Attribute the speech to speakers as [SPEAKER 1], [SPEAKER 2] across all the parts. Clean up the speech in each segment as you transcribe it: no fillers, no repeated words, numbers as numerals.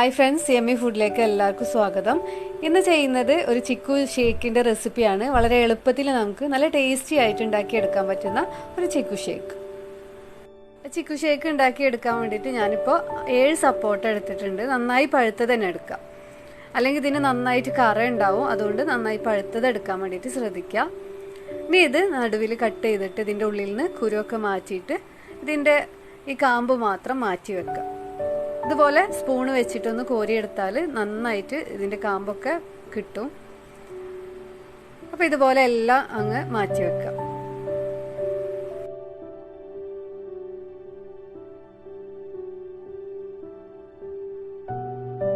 [SPEAKER 1] Hi friends, yummy ഫുഡിലേക്ക് എല്ലാവർക്കും സ്വാഗതം. ഇന്ന് ചെയ്യുന്നത് ഒരു ചിക്കു ഷേക്കിൻ്റെ റെസിപ്പിയാണ്. വളരെ എളുപ്പത്തിൽ നമുക്ക് നല്ല ടേസ്റ്റി ആയിട്ട് ഉണ്ടാക്കിയെടുക്കാൻ പറ്റുന്ന ഒരു ചിക്കു ഷേക്ക്. ചിക്കു ഷേക്ക് ഉണ്ടാക്കിയെടുക്കാൻ വേണ്ടിയിട്ട് ഞാനിപ്പോൾ 7 സപ്പോർട്ട എടുത്തിട്ടുണ്ട്. നന്നായി പഴുത്തത് തന്നെ എടുക്കാം, അല്ലെങ്കിൽ ഇതിന് നന്നായിട്ട് കറ ഉണ്ടാവും. അതുകൊണ്ട് നന്നായി പഴുത്തത് എടുക്കാൻ വേണ്ടിയിട്ട് ശ്രദ്ധിക്കുക. ഇനി ഇത് നടുവിൽ കട്ട് ചെയ്തിട്ട് ഇതിൻ്റെ ഉള്ളിൽ നിന്ന് കുരുവൊക്കെ മാറ്റിയിട്ട് ഇതിൻ്റെ ഈ കാമ്പ് മാത്രം മാറ്റി വെക്കുക. ഇതുപോലെ സ്പൂണ് വെച്ചിട്ടൊന്ന് കോരിയെടുത്താൽ നന്നായിട്ട് ഇതിൻ്റെ കാമ്പൊക്കെ കിട്ടും. അപ്പോൾ ഇതുപോലെ എല്ലാം അങ്ങ് മാറ്റി വെക്കാം.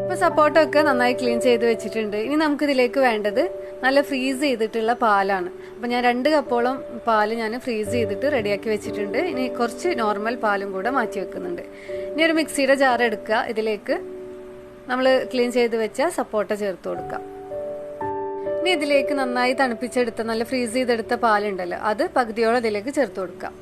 [SPEAKER 1] ഇപ്പോൾ സപ്പോർട്ടൊക്കെ നന്നായി ക്ലീൻ ചെയ്ത് വെച്ചിട്ടുണ്ട്. ഇനി നമുക്കിതിലേക്ക് വേണ്ടത് നല്ല ഫ്രീസ് ചെയ്തിട്ടുള്ള പാലാണ്. അപ്പോൾ ഞാൻ 2 കപ്പോളം പാല് ഞാൻ ഫ്രീസ് ചെയ്തിട്ട് റെഡിയാക്കി വെച്ചിട്ടുണ്ട്. ഇനി കുറച്ച് നോർമൽ പാലും കൂടെ മാറ്റി വെക്കുന്നുണ്ട്. ഇനി ഒരു മിക്സിയുടെ ജാർ എടുക്കുക. ഇതിലേക്ക് നമ്മൾ ക്ലീൻ ചെയ്ത് വെച്ച സപ്പോർട്ട ചേർത്ത് കൊടുക്കാം. ഇനി ഇതിലേക്ക് നന്നായി തണുപ്പിച്ചെടുത്ത നല്ല ഫ്രീസ് ചെയ്തെടുത്ത പാലുണ്ടല്ലോ, അത് പകുതിയോളം ഇതിലേക്ക് ചേർത്ത് കൊടുക്കാം.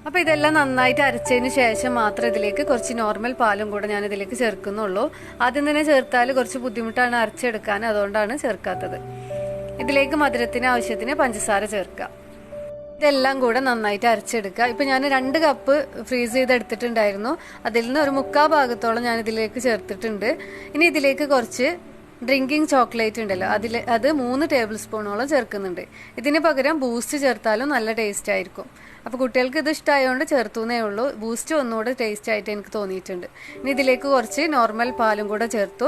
[SPEAKER 1] അപ്പോൾ ഇതെല്ലാം നന്നായിട്ട് അരച്ചതിന് ശേഷം മാത്രം ഇതിലേക്ക് കുറച്ച് നോർമൽ പാലും കൂടെ ഞാൻ ഇതിലേക്ക് ചേർക്കുന്നുള്ളൂ. ആദ്യം തന്നെ ചേർത്താൽ കുറച്ച് ബുദ്ധിമുട്ടാണ് അരച്ചെടുക്കാൻ, അതുകൊണ്ടാണ് ചേർക്കാത്തത്. ഇതിലേക്ക് മധുരത്തിന് ആവശ്യത്തിന് പഞ്ചസാര ചേർക്കുക. ഇതെല്ലാം കൂടെ നന്നായിട്ട് അരച്ചെടുക്കുക. ഇപ്പം ഞാൻ 2 കപ്പ് ഫ്രീസ് ചെയ്തെടുത്തിട്ടുണ്ടായിരുന്നു. അതിൽ നിന്ന് ഒരു 3/4 ഭാഗത്തോളം ഞാൻ ഇതിലേക്ക് ചേർത്തിട്ടുണ്ട്. ഇനി ഇതിലേക്ക് കുറച്ച് ഡ്രിങ്കിങ് ചോക്ലേറ്റ് ഉണ്ടല്ലോ, അത് 3 ടേബിൾ സ്പൂണോളം ചേർക്കുന്നുണ്ട്. ഇതിന് പകരം ബൂസ്റ്റ് ചേർത്താലും നല്ല ടേസ്റ്റ് ആയിരിക്കും. അപ്പോൾ കുട്ടികൾക്ക് ഇത് ഇഷ്ടമായതുകൊണ്ട് ചേർത്തുന്നേ ഉള്ളൂ. ബൂസ്റ്റ് ഒന്നുകൂടെ ടേസ്റ്റ് ആയിട്ട് എനിക്ക് തോന്നിയിട്ടുണ്ട്. ഇനി ഇതിലേക്ക് കുറച്ച് നോർമൽ പാലും കൂടെ ചേർത്തു.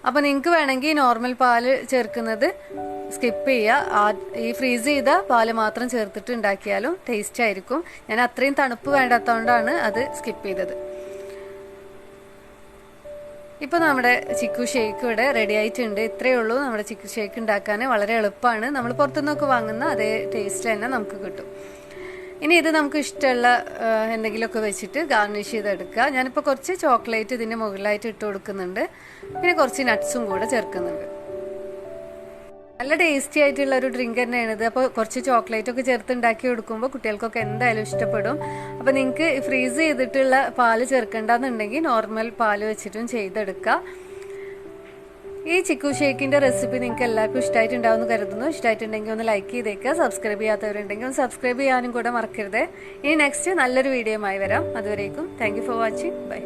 [SPEAKER 1] അപ്പോൾ നിങ്ങൾക്ക് വേണമെങ്കിൽ നോർമൽ പാല് ചേർക്കുന്നത് സ്കിപ്പ് ചെയ്യുക. ഈ ഫ്രീസ് ചെയ്ത പാല് മാത്രം ചേർത്തിട്ട് ഉണ്ടാക്കിയാലും ടേസ്റ്റ് ആയിരിക്കും. ഞാൻ അത്രയും തണുപ്പ് വേണ്ടാത്തതുകൊണ്ടാണ് അത് സ്കിപ്പ് ചെയ്തത്. ഇപ്പോൾ നമ്മുടെ ചിക്കു ഷേക്ക് ഇവിടെ റെഡി ആയിട്ടുണ്ട്. ഇത്രയേ ഉള്ളൂ. നമ്മുടെ ചിക്കു ഷേക്ക് ഉണ്ടാക്കാൻ വളരെ എളുപ്പമാണ്. നമ്മൾ പുറത്തുനിന്നൊക്കെ വാങ്ങുന്ന അതേ ടേസ്റ്റ് തന്നെ നമുക്ക് കിട്ടും. ഇനി ഇത് നമുക്ക് ഇഷ്ടമുള്ള എന്തെങ്കിലുമൊക്കെ വെച്ചിട്ട് ഗാർണിഷ് ചെയ്തെടുക്കുക. ഞാനിപ്പോൾ കുറച്ച് ചോക്ലേറ്റ് ഇതിൻ്റെ മുകളിലായിട്ട് ഇട്ട് കൊടുക്കുന്നുണ്ട്. പിന്നെ കുറച്ച് നട്ട്സും കൂടെ ചേർക്കുന്നുണ്ട്. നല്ല ടേസ്റ്റി ആയിട്ടുള്ള ഒരു ഡ്രിങ്ക് തന്നെയാണിത്. അപ്പോൾ കുറച്ച് ചോക്ലേറ്റ് ഒക്കെ ചേർത്ത് ഉണ്ടാക്കി കൊടുക്കുമ്പോൾ കുട്ടികൾക്കൊക്കെ എന്തായാലും ഇഷ്ടപ്പെടും. അപ്പോൾ നിങ്ങൾക്ക് ഫ്രീസ് ചെയ്തിട്ടുള്ള പാല് ചേർക്കേണ്ടെന്നുണ്ടെങ്കിൽ നോർമൽ പാല് വെച്ചിട്ടും ചെയ്തെടുക്കുക. ഈ ചിക്കു ഷേക്കിൻ്റെ റെസിപ്പി നിങ്ങൾക്ക് എല്ലാവർക്കും ഇഷ്ടമായിട്ടുണ്ടാവുമെന്ന് കരുതുന്നു. ഇഷ്ടമായിട്ടുണ്ടെങ്കിൽ ഒന്ന് ലൈക്ക് ചെയ്തേക്കുക. സബ്സ്ക്രൈബ് ചെയ്യാത്തവരുണ്ടെങ്കിൽ ഒന്ന് സബ്സ്ക്രൈബ് ചെയ്യാനും കൂടെ മറക്കരുത്. ഇനി നെക്സ്റ്റ് നല്ലൊരു വീഡിയോയുമായി വരാം. അതുവരേക്കും thank you for watching. By.